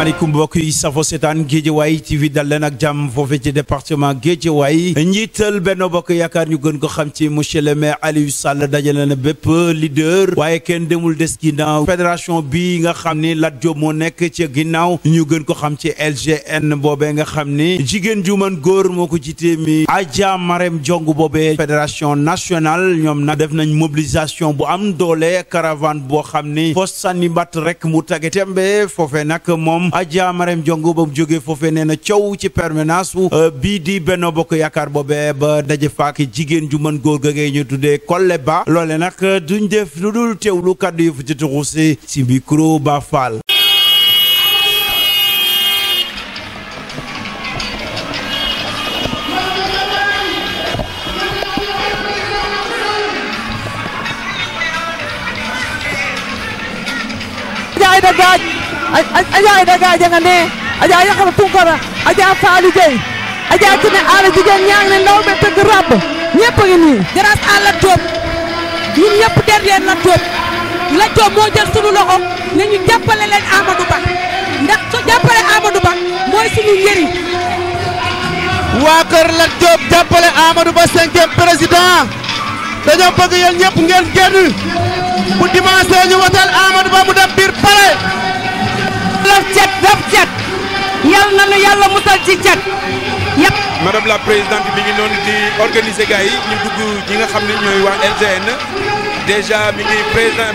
asalaamaaleykum mbokk yi safo seetaan Guédiawaye TV dal leen ak jàmm foofee ci département Guédiawaye njiital Benno Bokk Yaakaar ñu gën ko xam ci monsieur le maire Aliou Sall dajale na bépp leader waaye kenn demul des ginnaaw fédération bi nga xam ni Lat Diop moo nekk ci ginnaaw ñu gën ko xam ci LGN boobee nga xam ni jigéen ju mën góor moo ko jiite mi Adja Marème Diong boobee fédération nationale ñoom nag def nañ mobilisation bu am doole caravane boo xam ni poste sànni mbatt rek mu tage tembe foofee nag moom Adja Marème Diong ba mu jógee foofee nee na coow ci permanence bii di Benno Bokk Yaakaar boobee ba daje faak jigéen ju mën góor gagee ñu tuddee Kolle Ba loole nag duñ def lu dul teewlu kàddu yu fi ci tuxusi si micro Ba Fall. Aja daga jangane aja yakara tunkara aja Fallou Gueye aja kine ala jigéen ñaa ngi ne ndaw be tëgg rab ñëpp a ngi nii grâce à Lat Diop ñun ñëpp derrière Lat Diop Lat Diop moo jël sunu loxo ne ñu jàppale leen Amadou Ba ndax so jàppale Amadou Ba mooy suñu njëriñ waa kër Lat Diop jàppale Amadou Ba 5e président dañoo bëgg yéen ñëpp ngeen génn bu dimanche ñu wotal Amadou Ba mu dem biir palais daf cet yal na nu yàlla musal ci cet. madame la présidente mi ngi noonu di organiser gars yi ñu dugg ñi nga xam ne ñooy waa LGN déjà mi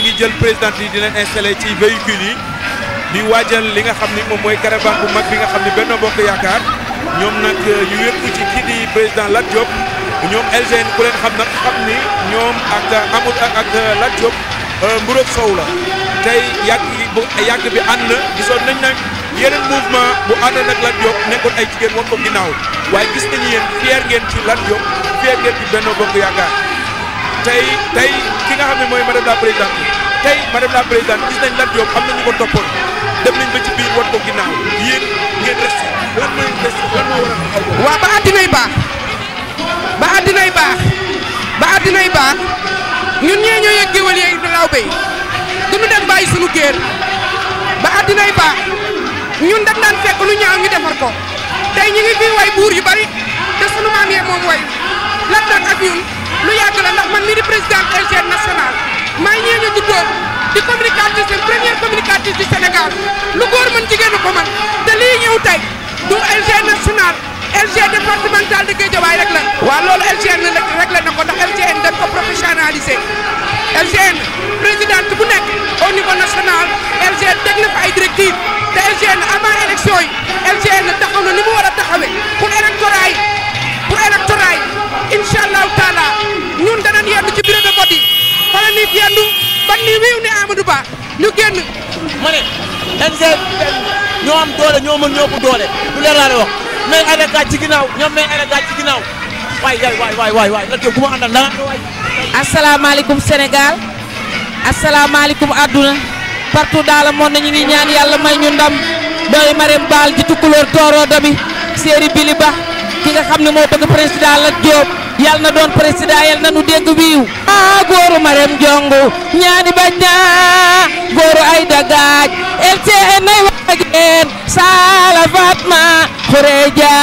ngi jël présidente yi dina installé ci véhicule yi di waajal li nga xam ni moom mooy caravane bu mag bi nga xam ne Benno Bokk Yaakaar ñoom nag ñu wékku ci kii di président Lat Diop ñoom LGN ku leen xam nag xam ni ñoom ak Lat Diop mburoog soow la tey yàgg bi ànd na gisoon nañ nag yeneen mouvement bu ànd nag Lat Diop nekkoon ay jigéen woon ko ginnaaw waaye gis nañu yéen fier ngeen ci Lat Diop fier ngeen ci Benno Bokk Yaakaar tey ki nga xam ne mooy madame la présidente gis nañ Lat Diop am na ñu ko toppoon dem nañ ba ci biir woon ko ginnaaw yéen ngeen resté lan moo war a xaw waa ba àddinay baax ñun ñee ñoo yëg géwël yi law bay duñu dem bàyyi sunu géer ba àddinay baax ñun dañ daan fekk lu ñaaw ñu defar ko tey ñu ngi fii way buur yu bari te sunu maam yee moom way Lat nag ak ñun lu yàgg la ndax man mii di président LGN national maa ñee ñu juddoo di communicatrice première communicatrice du Sénégal lu góor mën jigéenu ko man te lii ñëw tey du LGN national LGN départemental de Guédiawaye rek la waaw loolu LGN rek la na ko ndax LGN dañ ko professionnalisé LGN présidente bu nekk au niveau national LGN teg na fa ay directives te LGN avant élection yi LGN taxaw na ni mu war a taxawee pour électorat yi incha allahu taala ñun danañ yendu ci bureau de vote yi fa la nit yendu ba ni wiiw ni Amadou Ba ñu génn. ma ne LGN ñoo am doole ñoo mën ñoo ko doole lu leer laa wax mais ay la ci ginnaaw ñoom mais ay la ci ginnaaw waay Lat Diop ku ma àndal dara waay. asalaamaaleykum Sénégal asalaamaaleykum adduna partout dans le monde ñu ngi ñaan yàlla may ñu ndam doy Marème Baal ji tukkulóor tooroo dami séeri Bili Ba ki nga xam ne moo bëgg président Lat Diop yàlla na doon président yàlla na nu dégg wiiw góoru Marème Diong ñaani bañ naa góoru ay dagaaj LGN nay wax ak yéen Sala Fatma Khoureja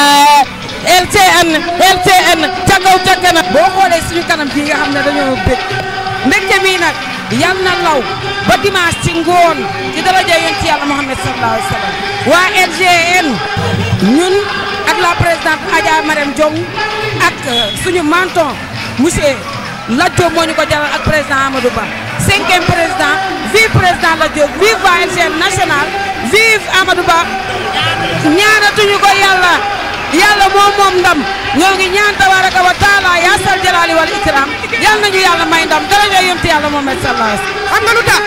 LGN ca kaw ca kanam boo xoolee suñu kanam fii nga xam ne dañoo bëgg mbégte mi nag yal na law ba dimanche ci ngoon ci daraja yonent Yàlla Muhammad sallallahu alayhi wa sallam waa LGN ñun ak la présidente Adja Marème Diong ak suñu menton monsieur Lat Diop moo ñu ko jaral ak président Amadou Ba 5e président vive président Lat Diop vive waa LGN national vive Amadou Ba ñaanatuñu ko yàlla moom ndam ñoo ngi ñaan tabaraka wa taala yaa sal jalaali wal ikram yal nañu yàlla may ndam daraja yonent Yàlla Muhammad sallallahu alayhi wa sallam. xam nga lu tax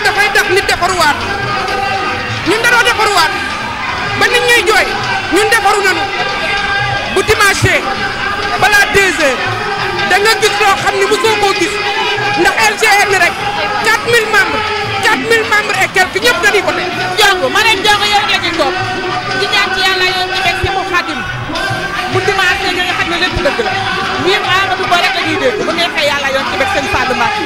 dafay tax nit defaruwaat ñun dañoo defaruwaat ba nit ñuy jooy ñun defaru nañu bu dimanche balaa 2 heures da nga gis loo xam ne mosoo koo gis ndax LGN rek 4000 membres et quelques ñëpp dañuy voté. Diong Marème Diong yow la ci topp di ñaan ci yàlla yow ci bekk Seexu Xaadim bu dimanche nga xam ne lépp dëgg la ñun Amadou Ba rek la ñuy dégg bu neexee yàlla yoon ci bekk seen Fallou Mbacké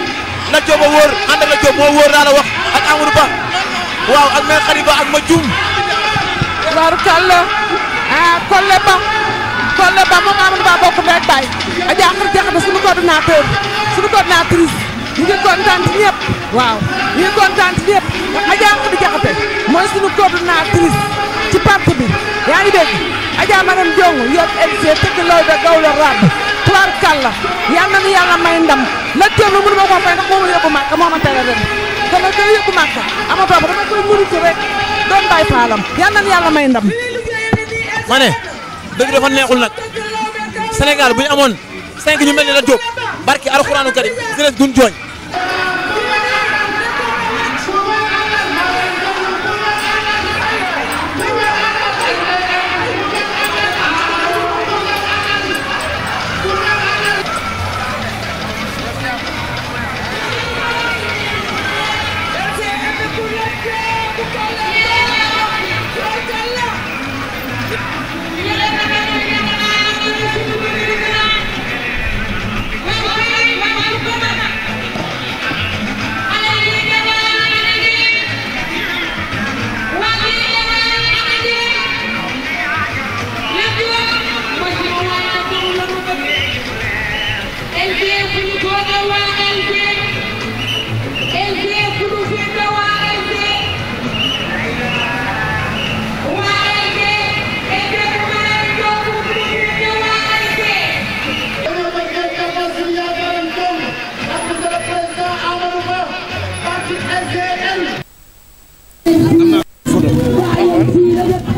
Lat Diop a wóor ànd ak Lat Diop moo wóor naa la wax ak Amadou Ba waaw ak mère Khady Ba ak ma jum Waaru Kalla Kolle Ba moom Amadou Ba bokk ndey ak baay Adja Khady Diakhaté suñu coordinateur suñu coordinatrice ñu ngi kontaan ci ñëpp waaw ñu ngi kontaan ci ñëpp Adja Khady Diakhaté mooy suñu coordinatrice ci parti bi yaa ngi dégg Adja Maram Diong yor LC tëgg looy ba gaw la rab Waaru Kalla yal na nu yàlla may ndam la teew lu mënu ma ko fay ndax moo ma yóbbu màkk moo ma tere ren dama koy yóbbu màkk amatoo ba dama koy mënu ci rek doon bàyyi faalam yal na nu yàlla may ndam ma ne dëgg dafa neexul nag Sénégal bu ñu amoon 5 ñu mel ni la Diop barki alxuraanu karim jeunesse duñ jooñ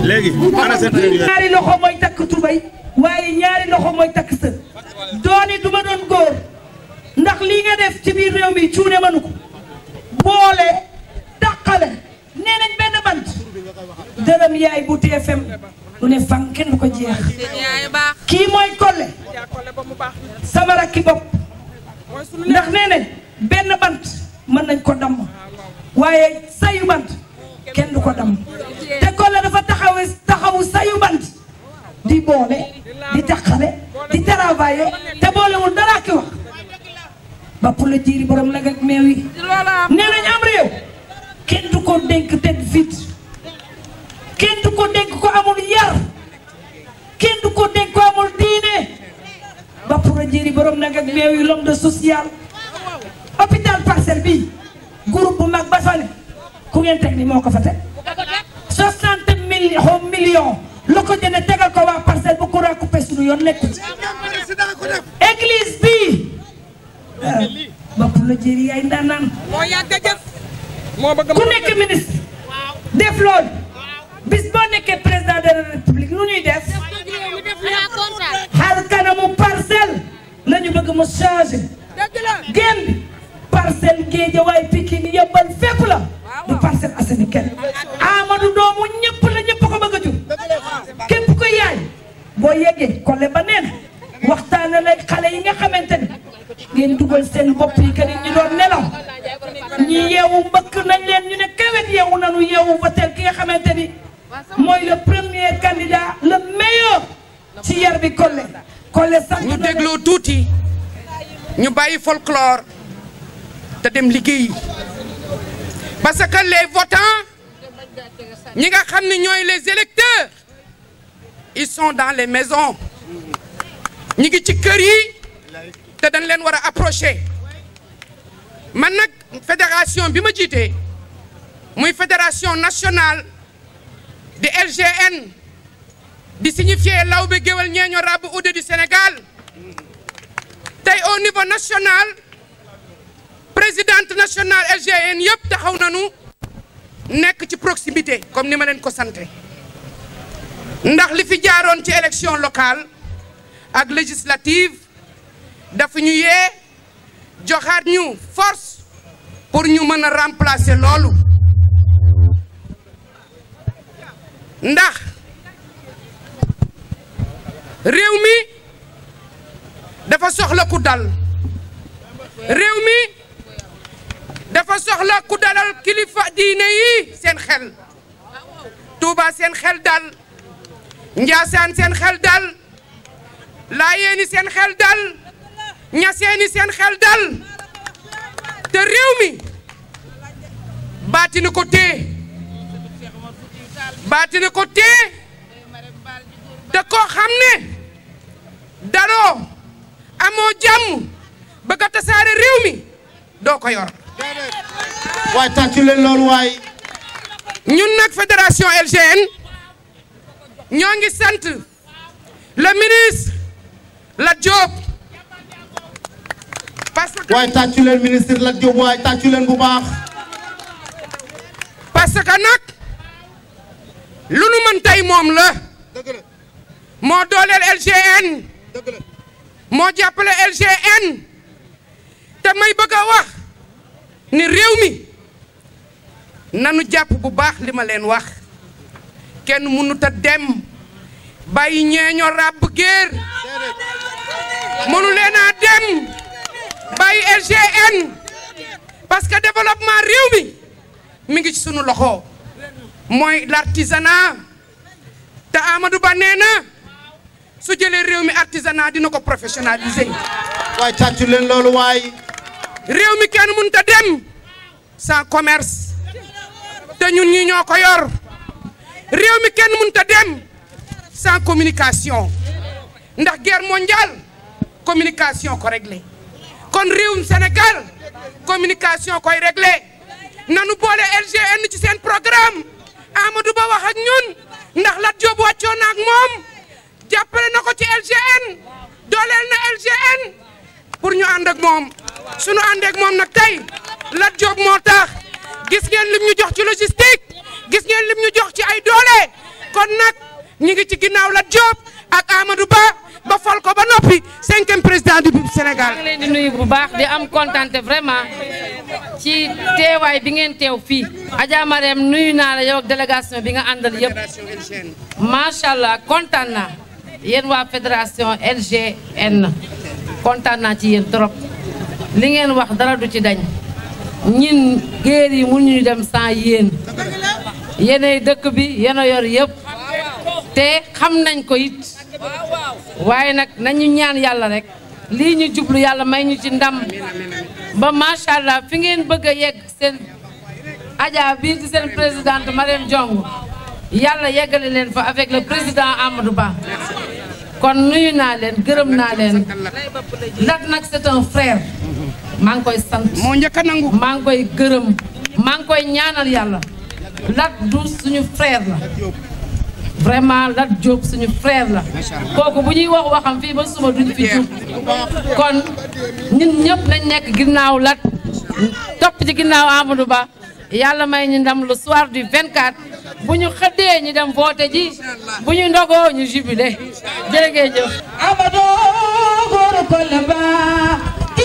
léegi ñaari loxo mooy takk tubay waaye ñaari loxo mooy takk sën dooni du ma doon góor ndax lii nga def ci biir réew mi cuune mënu ko boole taqale nee nañ benn bant dërëm yaay bu TFM lu ne fan kenn du ko jeex kii mooy Kolle sama rakki bopp ndax nee nañ benn bant mën nañ ko damm waaye sayu bant kenn du ko damm te Kolle dafa taxawu sayu bant di boole di taxale di travailler te boolewul dara ki wax ba pour le jiiri borom nag ak meew yi nee nañ am réew kenn du ko dénk tedd fit kenn du ko dénk ko amul yar kenn du ko dénk ko amul diine ba pour le jiiri borom nag ak meew yi l'homme de social hôpital Parcelles bi groupe bu mag ba fa ne ku ngeen teg ni moo ko fa teg 60 millions la ko jëne tegal ko waa Parcelles bu courant coupé suñu yoon nekku ci église bi ba pour la jëri yaay ndaanaan moo yàgg a jëf moo bëgg ku nekk ministre def loolu bis boo nekkee président de la république lu ñuy def xar kanamu Parcelles la ñu bëgg mu changer génn Parcelles Guédiawaye Pikine Yeumbeul fépp la du Parcelles Assainies kenn Amadou doomu ñëpp la ñëpp ko bëgg a jur képp ko yaay boo yeggee Kolle ba neen waxtaana la xale yi nga xamante ni ngeen dugal seen bopp yi que ni ñu doon nelaw ñi yeewu mbëkk nañ leen ñu ne kawet yeewu nanu yeewu ba teel ki nga xamante ni mooy le premier candidat le meilleur ci yar bi Kolle sant ñu dégloo tuuti ñu bàyyi folklore te dem liggéeyi parce que les votants ñi nga xam ne ñooy les électeurs ils sont dans les maisons ñi ngi ci kër yi te dañ leen war a approcher man nag fédération bi ma jiitee muy fédération nationale di LGN di signifier Lawbe Géwël Ñeeño Rabu Ude du Sénégal tey au niveau national présidente nationale LGN yëpp taxaw nañu nekk ci proximité comme ni ma leen ko sante ndax li fi jaaroon ci élection locale ak législative dafa ñu yee joxaat ñu force pour ñu mën a remplacer loolu ndax réew mi dafa soxla ku dal réew mi dafa soxla ku dalal kilifa diine yi seen xel Touba seen xel dal Njaasaan seen xel dal Laayeeni seen xel dal Ñaseeni seen xel dal te réew mi baatinu ko téye baatine ko tee te koo xam ne daroo amoo jàmm bëgg a tasaare réew mi doo ko yor. waay tàccu leen loolu waay. ñun nag fédération LGN ñoo ngi sant le ministre Lat Diop. parce que waay tàccu leen ministre Lat Diop waay tàccu leen bu baax. parce que nag lu nu mën tey moom la. moo dooleel LGN. moo jàppale LGN. te may bëgg a wax ni réew mi nanu jàpp bu baax li ma leen wax kenn mënut a dem bàyyi ñeeño ràbb géer mënu leen a dem bàyyi LGN parce que développement réew mi ngi ci sunu loxo mooy l'artisanat te Amadou Ba nee na su jëlee réew mi artisanat dina ko professionnaliser. waay tàccu leen loolu waay. réew mi kenn mënut a dem sans commerce te ñun ñi ñoo ko yor réew mi kenn mënut a dem sans communication ndax guerre mondiale communication ko réglé kon réewum Sénégal communication koy réglé nanu boole LGN ci seen programme Amadou Ba wax ak ñun ndax Lat Diop wàccoo na ak moom jàppale na ko ci LGN dooleel na LGN pour ñu ànd ak moom. sunu àndeek moom nag tey Lat Diop moo tax gis ngeen lim ñu jox ci logistique gis ngeen lim ñu jox ci ay doole kon nag ñi ngi ci ginnaaw Lat Diop ak Amadou Ba fal ko ba noppi 5e président du Sénégal. maa ngi leen di nuyu bu baax di am kontante vraiment ci teewaay bi ngeen teew fii. Adja Marème nuyu naa la yow ak délégation bi nga àndal yëpp macha allah kontaan naa yéen waa fédération LGN kontaan naa ci yéen trop. li ngeen wax dara du ci dañ ñin géer yi mënuñu dem sans yéen yéenay dëkk bi yéen a yor yëpp te xam nañ ko it waaye nag nañu ñaan yàlla rek lii ñu jublu yàlla may ñu ci ndam ba macha allah fi ngeen bëgg a yegg seen Adja bii di seen présidente Marème Diong yàlla yeggale leen fa avec le président Amadou Ba kon nuyu naa leen gërëm naa leen Lat nag c'est un frère maa ngi koy sant moo njëkk a nangu maa ngi koy gërëm maa ngi koy ñaanal yàlla Lat du suñu frère la vraiment Lat Diop suñu frère la kooku bu ñuy wax waxam fii ba suba duñ fi jub kon ñun ñëpp nañ nekk ginnaaw Lat topp ci ginnaaw Amadou Ba yàlla may ñu ndam le soir du 24 bu ñu xëddee ñu dem voté ji bu ñu ndogoo ñu jubilé jërëjëf. Amadou góoru Kolle Ba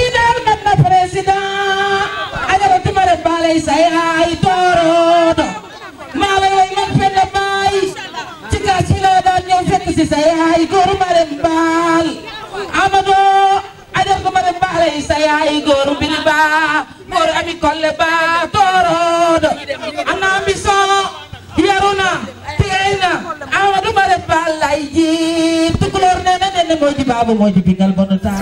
idal mat na président ajara tumare balay say ay toorodo maa la way man fenn baay ci kaa ci la daan ñëw fekk si say ay góoru Marème Baal Amadou ajara tumare balay say ay góoru Bili Ba góoru Ami Kolle Ba toorodo am na ambition yaruna teyna Amadou Marème Baal lay ji tukulóor nee na ne moo ji baabu moo ji bingal bonota